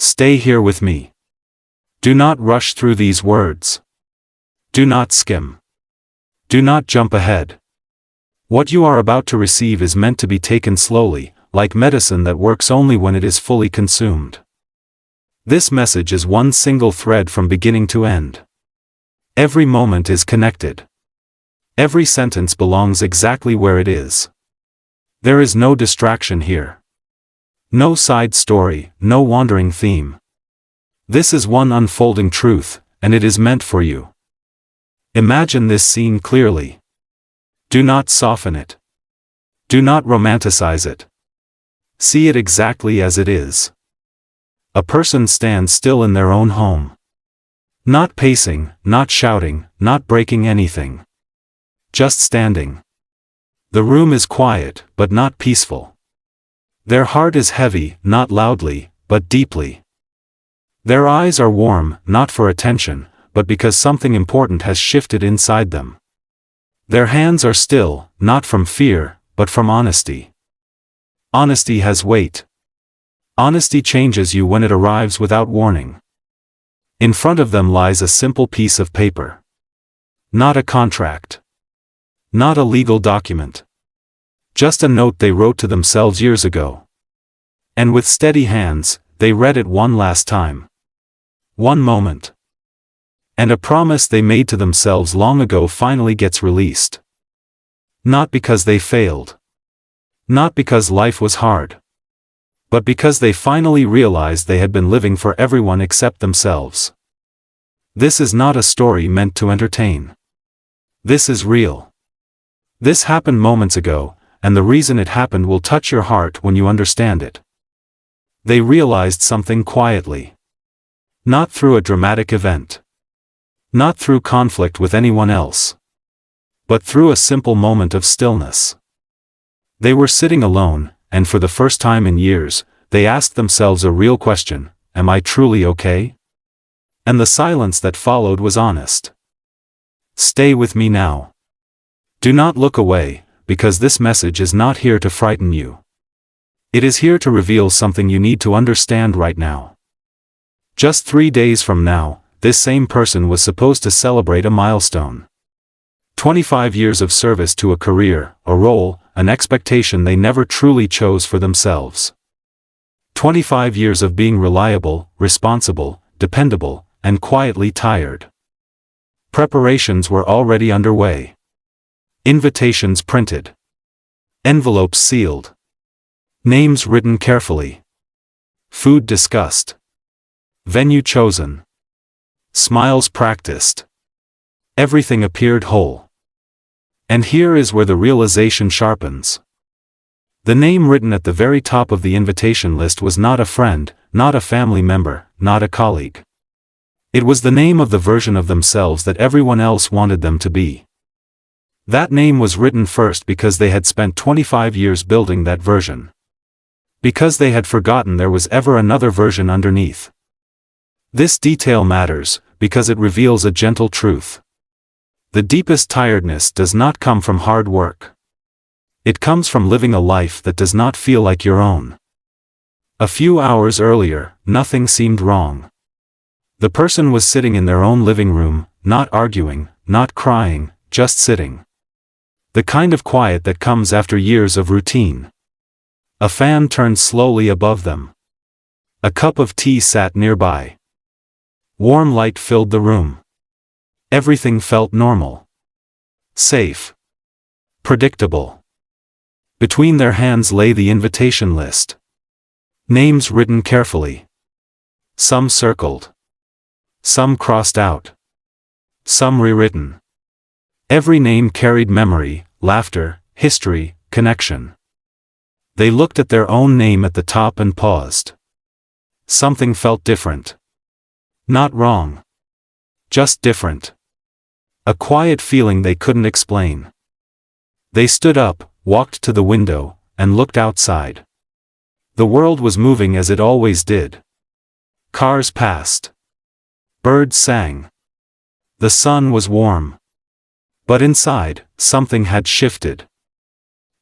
Stay here with me. Do not rush through these words. Do not skim. Do not jump ahead. What you are about to receive is meant to be taken slowly, like medicine that works only when it is fully consumed. This message is one single thread from beginning to end. Every moment is connected. Every sentence belongs exactly where it is. There is no distraction here. No side story, no wandering theme. This is one unfolding truth, and it is meant for you. Imagine this scene clearly. Do not soften it. Do not romanticize it. See it exactly as it is. A person stands still in their own home. Not pacing, not shouting, not breaking anything. Just standing. The room is quiet, but not peaceful. Their heart is heavy, not loudly, but deeply. Their eyes are warm, not for attention, but because something important has shifted inside them. Their hands are still, not from fear, but from honesty. Honesty has weight. Honesty changes you when it arrives without warning. In front of them lies a simple piece of paper. Not a contract. Not a legal document. Just a note they wrote to themselves years ago. And with steady hands, they read it one last time. One moment. And a promise they made to themselves long ago finally gets released. Not because they failed. Not because life was hard. But because they finally realized they had been living for everyone except themselves. This is not a story meant to entertain. This is real. This happened moments ago, and the reason it happened will touch your heart when you understand it. They realized something quietly. Not through a dramatic event. Not through conflict with anyone else. But through a simple moment of stillness. They were sitting alone, and for the first time in years, they asked themselves a real question: am I truly okay? And the silence that followed was honest. Stay with me now. Do not look away, because this message is not here to frighten you. It is here to reveal something you need to understand right now. Just 3 days from now, this same person was supposed to celebrate a milestone. 25 years of service to a career, a role, an expectation they never truly chose for themselves. 25 years of being reliable, responsible, dependable, and quietly tired. Preparations were already underway. Invitations printed. Envelopes sealed. Names written carefully. Food discussed. Venue chosen. Smiles practiced. Everything appeared whole. And here is where the realization sharpens. The name written at the very top of the invitation list was not a friend, not a family member, not a colleague. It was the name of the version of themselves that everyone else wanted them to be. That name was written first because they had spent 25 years building that version. Because they had forgotten there was ever another version underneath. This detail matters, because it reveals a gentle truth. The deepest tiredness does not come from hard work. It comes from living a life that does not feel like your own. A few hours earlier, nothing seemed wrong. The person was sitting in their own living room, not arguing, not crying, just sitting. The kind of quiet that comes after years of routine. A fan turned slowly above them. A cup of tea sat nearby. Warm light filled the room. Everything felt normal. Safe. Predictable. Between their hands lay the invitation list. Names written carefully. Some circled. Some crossed out. Some rewritten. Every name carried memory, laughter, history, connection. They looked at their own name at the top and paused. Something felt different. Not wrong. Just different. A quiet feeling they couldn't explain. They stood up, walked to the window, and looked outside. The world was moving as it always did. Cars passed. Birds sang. The sun was warm. But inside, something had shifted.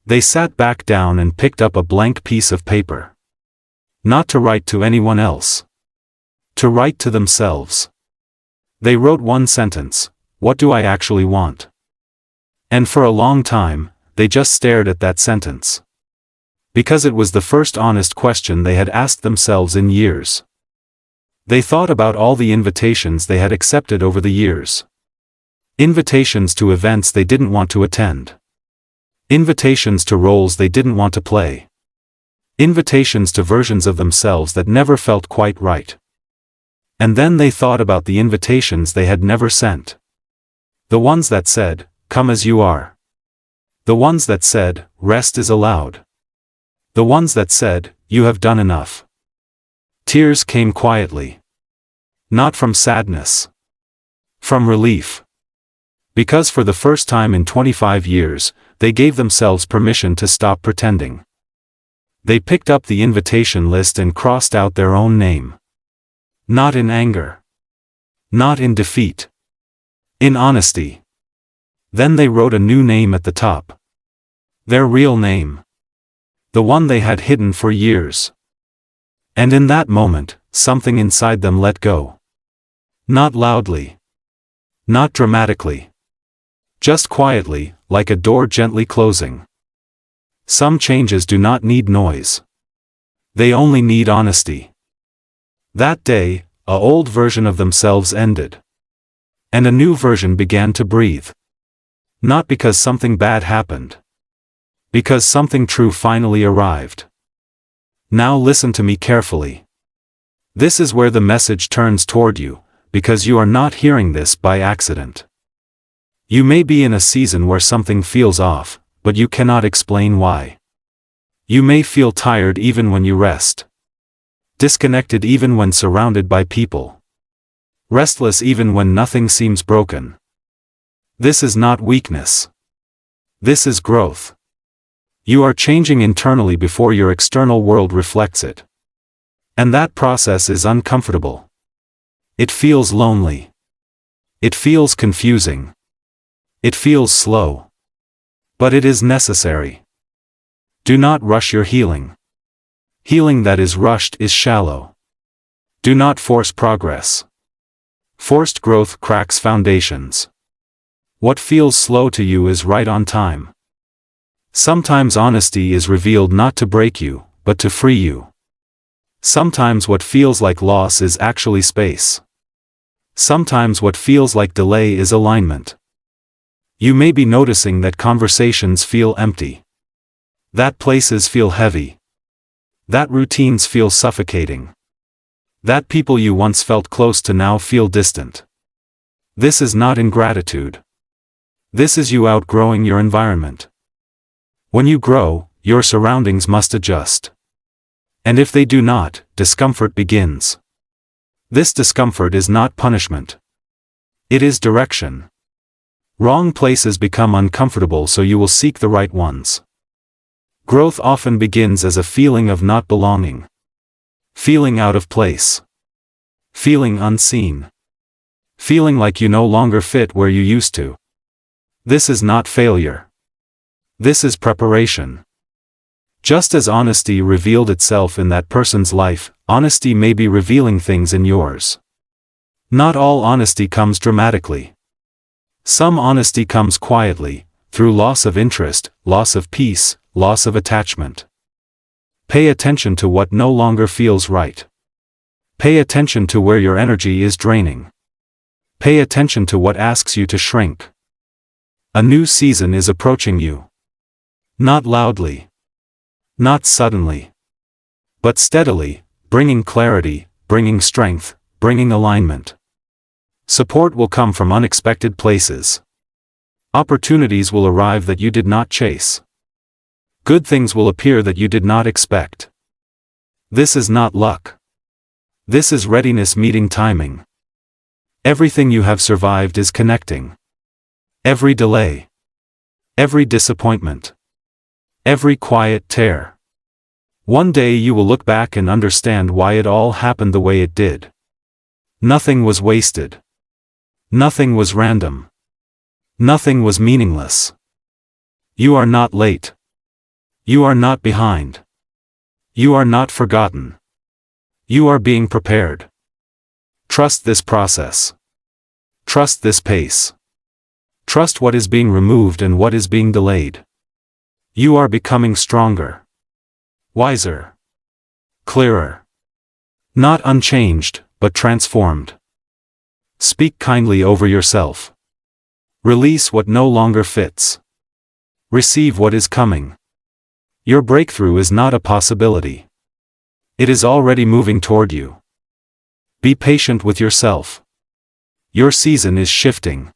They sat back down and picked up a blank piece of paper. Not to write to anyone else. To write to themselves. They wrote one sentence: what do I actually want? And for a long time, they just stared at that sentence. Because it was the first honest question they had asked themselves in years. They thought about all the invitations they had accepted over the years. Invitations to events they didn't want to attend. Invitations to roles they didn't want to play. Invitations to versions of themselves that never felt quite right. And then they thought about the invitations they had never sent. The ones that said, "Come as you are." The ones that said, "Rest is allowed." The ones that said, "You have done enough." Tears came quietly. Not from sadness. From relief. Because for the first time in 25 years, they gave themselves permission to stop pretending. They picked up the invitation list and crossed out their own name. Not in anger. Not in defeat. In honesty. Then they wrote a new name at the top. Their real name. The one they had hidden for years. And in that moment, something inside them let go. Not loudly. Not dramatically. Just quietly, like a door gently closing. Some changes do not need noise. They only need honesty. That day, an old version of themselves ended. And a new version began to breathe. Not because something bad happened. Because something true finally arrived. Now listen to me carefully. This is where the message turns toward you, because you are not hearing this by accident. You may be in a season where something feels off, but you cannot explain why. You may feel tired even when you rest. Disconnected even when surrounded by people. Restless even when nothing seems broken. This is not weakness. This is growth. You are changing internally before your external world reflects it. And that process is uncomfortable. It feels lonely. It feels confusing. It feels slow. But it is necessary. Do not rush your healing. Healing that is rushed is shallow. Do not force progress. Forced growth cracks foundations. What feels slow to you is right on time. Sometimes honesty is revealed not to break you, but to free you. Sometimes what feels like loss is actually space. Sometimes what feels like delay is alignment. You may be noticing that conversations feel empty. That places feel heavy. That routines feel suffocating. That people you once felt close to now feel distant. This is not ingratitude. This is you outgrowing your environment. When you grow, your surroundings must adjust. And if they do not, discomfort begins. This discomfort is not punishment. It is direction. Wrong places become uncomfortable, so you will seek the right ones. Growth often begins as a feeling of not belonging. Feeling out of place. Feeling unseen. Feeling like you no longer fit where you used to. This is not failure. This is preparation. Just as honesty revealed itself in that person's life, honesty may be revealing things in yours. Not all honesty comes dramatically. Some honesty comes quietly, through loss of interest, loss of peace, loss of attachment. Pay attention to what no longer feels right. Pay attention to where your energy is draining. Pay attention to what asks you to shrink. A new season is approaching you. Not loudly. Not suddenly. But steadily, bringing clarity, bringing strength, bringing alignment. Support will come from unexpected places. Opportunities will arrive that you did not chase. Good things will appear that you did not expect. This is not luck. This is readiness meeting timing. Everything you have survived is connecting. Every delay. Every disappointment. Every quiet tear. One day you will look back and understand why it all happened the way it did. Nothing was wasted. Nothing was random. Nothing was meaningless. You are not late. You are not behind. You are not forgotten. You are being prepared. Trust this process. Trust this pace. Trust what is being removed and what is being delayed. You are becoming stronger, wiser, clearer. Not unchanged, but transformed. Speak kindly over yourself. Release what no longer fits. Receive what is coming. Your breakthrough is not a possibility. It is already moving toward you. Be patient with yourself. Your season is shifting.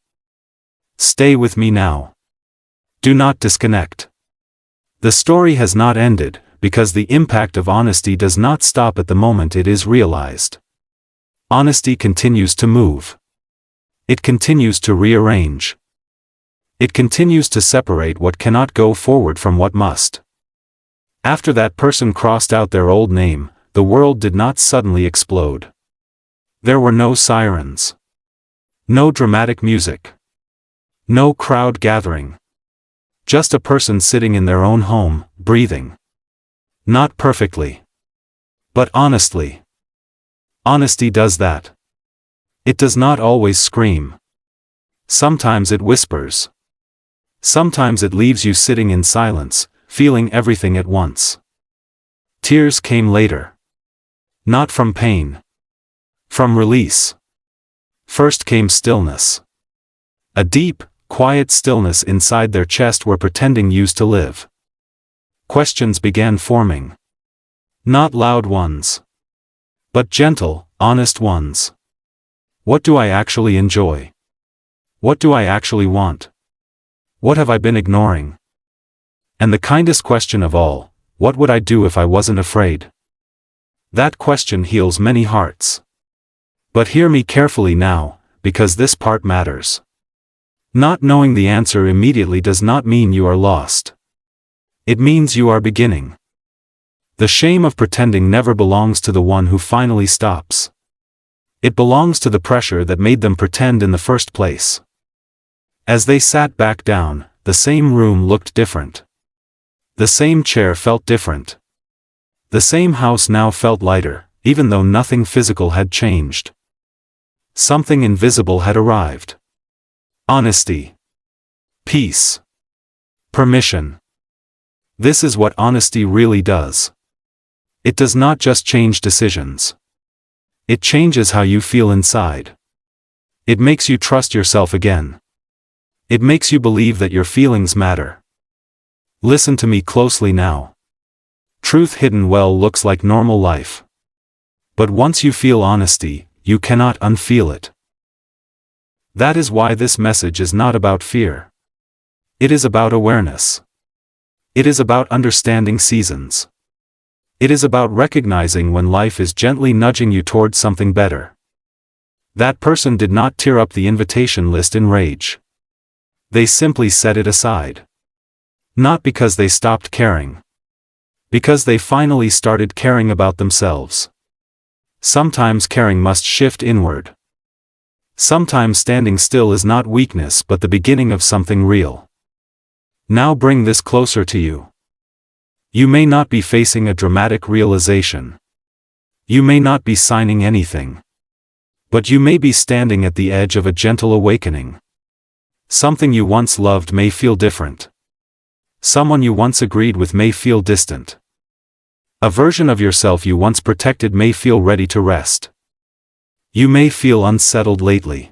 Stay with me now. Do not disconnect. The story has not ended, because the impact of honesty does not stop at the moment it is realized. Honesty continues to move. It continues to rearrange. It continues to separate what cannot go forward from what must. After that person crossed out their old name, the world did not suddenly explode. There were no sirens. No dramatic music. No crowd gathering. Just a person sitting in their own home, breathing. Not perfectly, but honestly. Honesty does that. It does not always scream. Sometimes it whispers. Sometimes it leaves you sitting in silence, feeling everything at once. Tears came later. Not from pain. From release. First came stillness. A deep, quiet stillness inside their chest where pretending used to live. Questions began forming. Not loud ones, but gentle, honest ones. What do I actually enjoy? What do I actually want? What have I been ignoring? And the kindest question of all, what would I do if I wasn't afraid? That question heals many hearts. But hear me carefully now, because this part matters. Not knowing the answer immediately does not mean you are lost. It means you are beginning. The shame of pretending never belongs to the one who finally stops. It belongs to the pressure that made them pretend in the first place. As they sat back down, the same room looked different. The same chair felt different. The same house now felt lighter, even though nothing physical had changed. Something invisible had arrived. Honesty. Peace. Permission. This is what honesty really does. It does not just change decisions. It changes how you feel inside. It makes you trust yourself again. It makes you believe that your feelings matter. Listen to me closely now. Truth hidden well looks like normal life. But once you feel honesty, you cannot unfeel it. That is why this message is not about fear. It is about awareness. It is about understanding seasons. It is about recognizing when life is gently nudging you towards something better. That person did not tear up the invitation list in rage. They simply set it aside. Not because they stopped caring. Because they finally started caring about themselves. Sometimes caring must shift inward. Sometimes standing still is not weakness but the beginning of something real. Now bring this closer to you. You may not be facing a dramatic realization. You may not be signing anything. But you may be standing at the edge of a gentle awakening. Something you once loved may feel different. Someone you once agreed with may feel distant. A version of yourself you once protected may feel ready to rest. You may feel unsettled lately.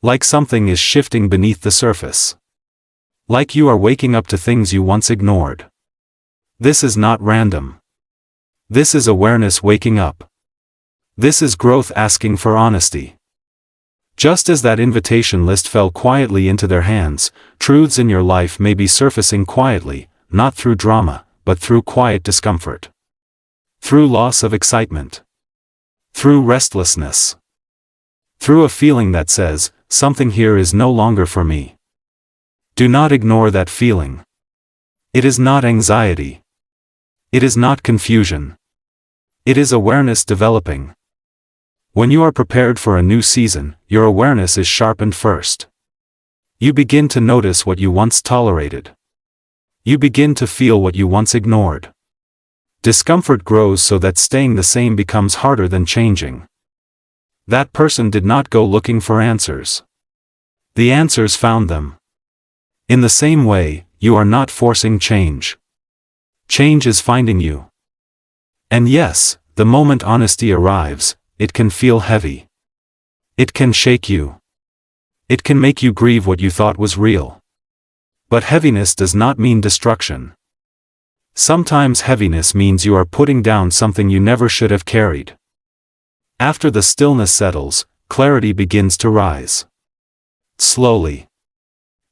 Like something is shifting beneath the surface. Like you are waking up to things you once ignored. This is not random. This is awareness waking up. This is growth asking for honesty. Just as that invitation list fell quietly into their hands, truths in your life may be surfacing quietly, not through drama, but through quiet discomfort. Through loss of excitement. Through restlessness. Through a feeling that says, something here is no longer for me. Do not ignore that feeling. It is not anxiety. It is not confusion. It is awareness developing. When you are prepared for a new season, your awareness is sharpened first. You begin to notice what you once tolerated. You begin to feel what you once ignored. Discomfort grows so that staying the same becomes harder than changing. That person did not go looking for answers. The answers found them. In the same way, you are not forcing change. Change is finding you. And yes, the moment honesty arrives, it can feel heavy. It can shake you. It can make you grieve what you thought was real. But heaviness does not mean destruction. Sometimes heaviness means you are putting down something you never should have carried. After the stillness settles, clarity begins to rise. Slowly.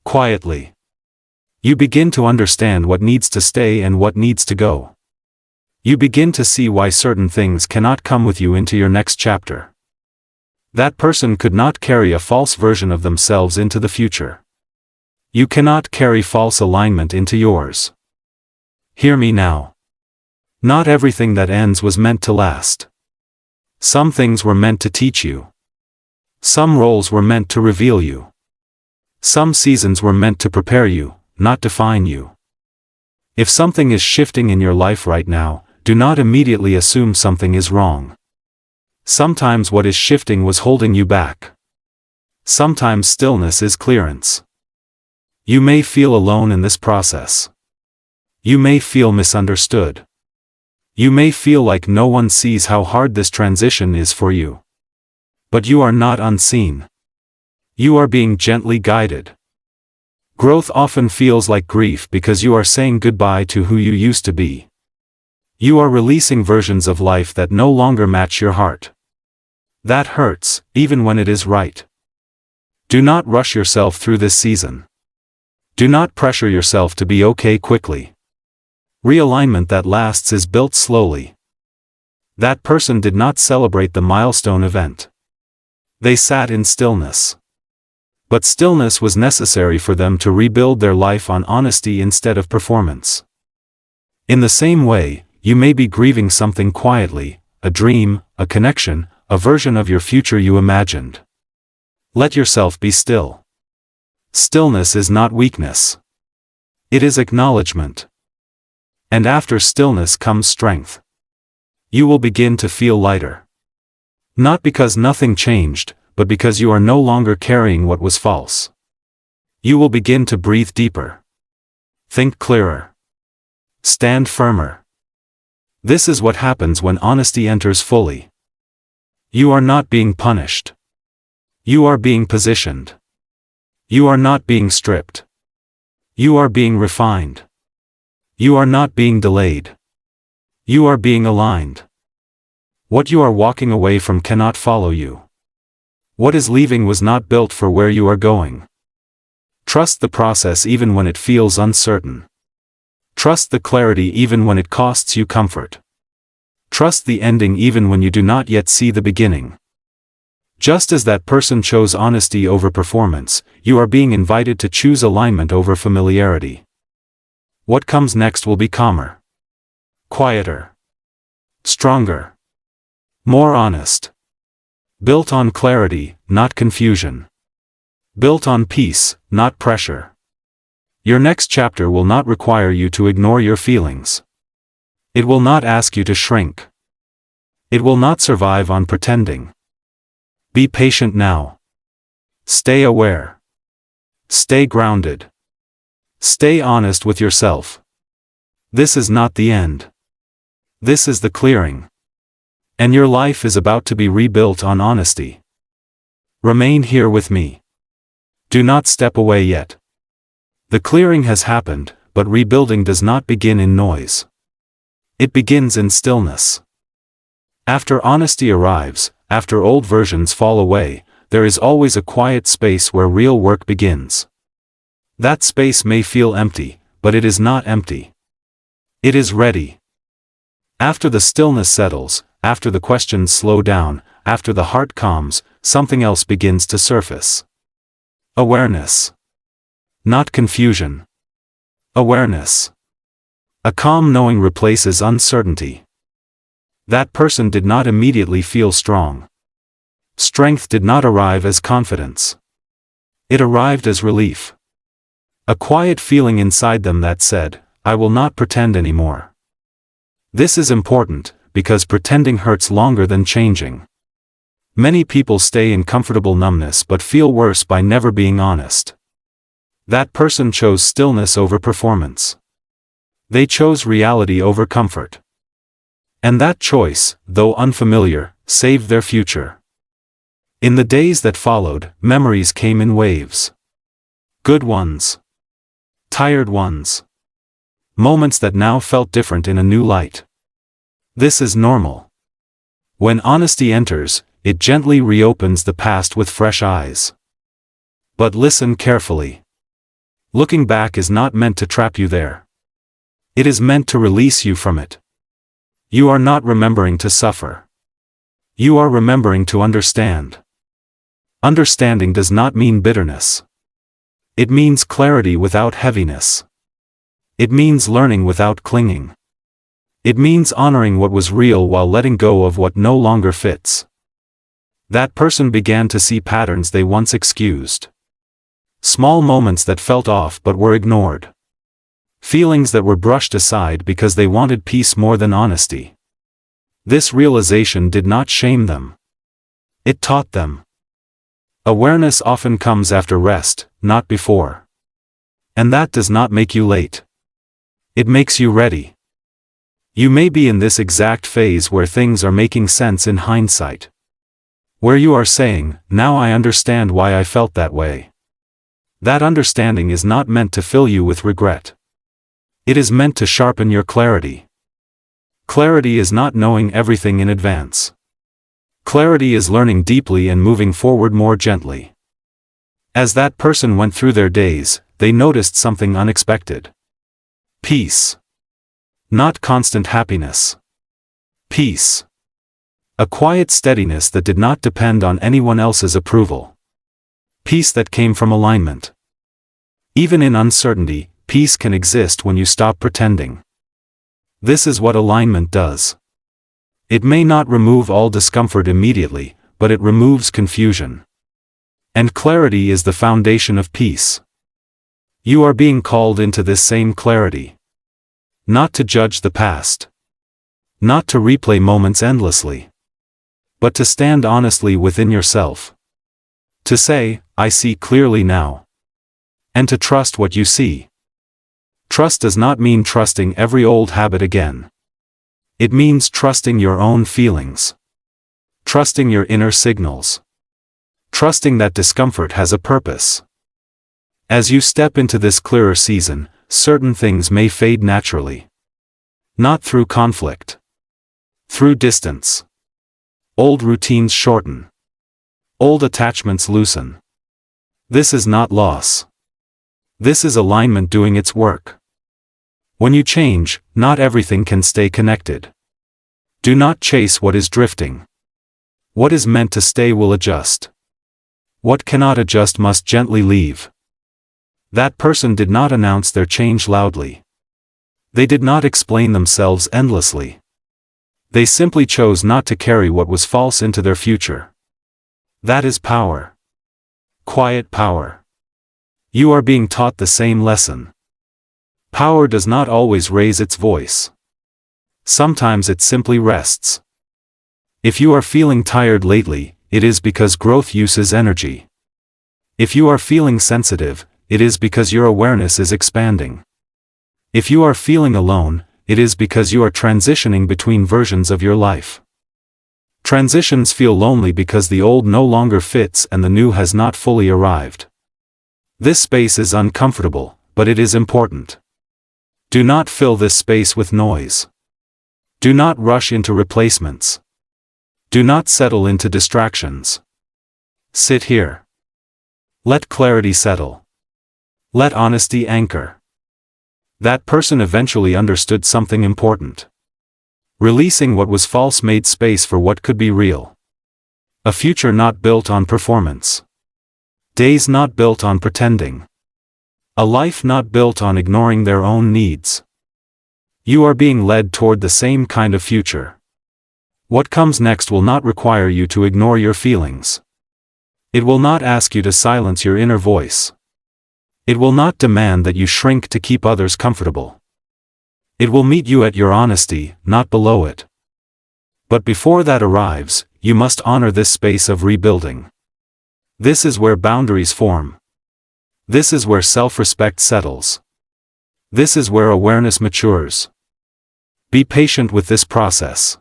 Quietly. You begin to understand what needs to stay and what needs to go. You begin to see why certain things cannot come with you into your next chapter. That person could not carry a false version of themselves into the future. You cannot carry false alignment into yours. Hear me now. Not everything that ends was meant to last. Some things were meant to teach you. Some roles were meant to reveal you. Some seasons were meant to prepare you, not define you. If something is shifting in your life right now, do not immediately assume something is wrong. Sometimes what is shifting was holding you back. Sometimes stillness is clearance. You may feel alone in this process. You may feel misunderstood. You may feel like no one sees how hard this transition is for you. But you are not unseen. You are being gently guided. Growth often feels like grief because you are saying goodbye to who you used to be. You are releasing versions of life that no longer match your heart. That hurts, even when it is right. Do not rush yourself through this season. Do not pressure yourself to be okay quickly. Realignment that lasts is built slowly. That person did not celebrate the milestone event. They sat in stillness. But stillness was necessary for them to rebuild their life on honesty instead of performance. In the same way, you may be grieving something quietly, a dream, a connection, a version of your future you imagined. Let yourself be still. Stillness is not weakness. It is acknowledgement. And after stillness comes strength. You will begin to feel lighter. Not because nothing changed, but because you are no longer carrying what was false. You will begin to breathe deeper. Think clearer. Stand firmer. This is what happens when honesty enters fully. You are not being punished. You are being positioned. You are not being stripped. You are being refined. You are not being delayed. You are being aligned. What you are walking away from cannot follow you. What is leaving was not built for where you are going. Trust the process even when it feels uncertain. Trust the clarity even when it costs you comfort. Trust the ending even when you do not yet see the beginning. Just as that person chose honesty over performance, you are being invited to choose alignment over familiarity. What comes next will be calmer. Quieter. Stronger. More honest. Built on clarity, not confusion. Built on peace, not pressure. Your next chapter will not require you to ignore your feelings. It will not ask you to shrink. It will not survive on pretending. Be patient now. Stay aware. Stay grounded. Stay honest with yourself. This is not the end. This is the clearing. And your life is about to be rebuilt on honesty. Remain here with me. Do not step away yet. The clearing has happened, but rebuilding does not begin in noise. It begins in stillness. After honesty arrives, after old versions fall away, there is always a quiet space where real work begins. That space may feel empty, but it is not empty. It is ready. After the stillness settles, after the questions slow down, after the heart calms, something else begins to surface. Awareness. Not confusion. Awareness. A calm knowing replaces uncertainty. That person did not immediately feel strong. Strength did not arrive as confidence. It arrived as relief. A quiet feeling inside them that said, I will not pretend anymore. This is important, because pretending hurts longer than changing. Many people stay in comfortable numbness but feel worse by never being honest. That person chose stillness over performance. They chose reality over comfort. And that choice, though unfamiliar, saved their future. In the days that followed, memories came in waves. Good ones. Tired ones. Moments that now felt different in a new light. This is normal. When honesty enters, it gently reopens the past with fresh eyes. But listen carefully. Looking back is not meant to trap you there. It is meant to release you from it. You are not remembering to suffer. You are remembering to understand. Understanding does not mean bitterness. It means clarity without heaviness. It means learning without clinging. It means honoring what was real while letting go of what no longer fits. That person began to see patterns they once excused. Small moments that felt off but were ignored. Feelings that were brushed aside because they wanted peace more than honesty. This realization did not shame them. It taught them. Awareness often comes after rest, not before. And that does not make you late. It makes you ready. You may be in this exact phase where things are making sense in hindsight. Where you are saying, now I understand why I felt that way. That understanding is not meant to fill you with regret. It is meant to sharpen your clarity. Clarity is not knowing everything in advance. Clarity is learning deeply and moving forward more gently. As that person went through their days, they noticed something unexpected. Peace. Not constant happiness. Peace. A quiet steadiness that did not depend on anyone else's approval. Peace that came from alignment. Even in uncertainty, peace can exist when you stop pretending. This is what alignment does. It may not remove all discomfort immediately, but it removes confusion. And clarity is the foundation of peace. You are being called into this same clarity. Not to judge the past. Not to replay moments endlessly. But to stand honestly within yourself. To say, I see clearly now. And to trust what you see. Trust does not mean trusting every old habit again. It means trusting your own feelings. Trusting your inner signals. Trusting that discomfort has a purpose. As you step into this clearer season, certain things may fade naturally. Not through conflict. Through distance. Old routines shorten. Old attachments loosen. This is not loss. This is alignment doing its work. When you change, not everything can stay connected. Do not chase what is drifting. What is meant to stay will adjust. What cannot adjust must gently leave. That person did not announce their change loudly. They did not explain themselves endlessly. They simply chose not to carry what was false into their future. That is power. Quiet power. You are being taught the same lesson. Power does not always raise its voice. Sometimes it simply rests. If you are feeling tired lately, it is because growth uses energy. If you are feeling sensitive, it is because your awareness is expanding. If you are feeling alone, it is because you are transitioning between versions of your life. Transitions feel lonely because the old no longer fits and the new has not fully arrived. This space is uncomfortable, but it is important. Do not fill this space with noise. Do not rush into replacements. Do not settle into distractions. Sit here. Let clarity settle. Let honesty anchor. That person eventually understood something important. Releasing what was false made space for what could be real. A future not built on performance. Days not built on pretending. A life not built on ignoring their own needs. You are being led toward the same kind of future. What comes next will not require you to ignore your feelings. It will not ask you to silence your inner voice. It will not demand that you shrink to keep others comfortable. It will meet you at your honesty, not below it. But before that arrives, you must honor this space of rebuilding. This is where boundaries form. This is where self-respect settles. This is where awareness matures. Be patient with this process.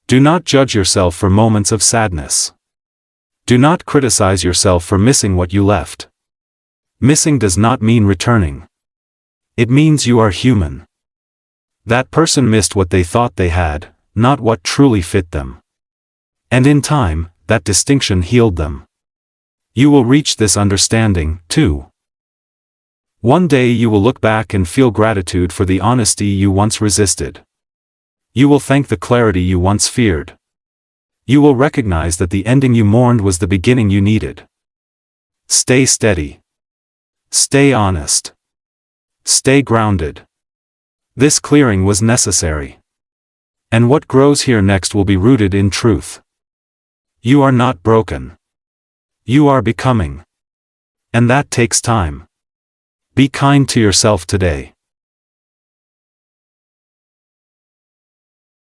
Do not judge yourself for moments of sadness. Do not criticize yourself for missing what you left. Missing does not mean returning. It means you are human. That person missed what they thought they had, not what truly fit them. And in time, that distinction healed them. You will reach this understanding, too. One day you will look back and feel gratitude for the honesty you once resisted. You will thank the clarity you once feared. You will recognize that the ending you mourned was the beginning you needed. Stay steady. Stay honest. Stay grounded. This clearing was necessary. And what grows here next will be rooted in truth. You are not broken. You are becoming. And that takes time. Be kind to yourself today.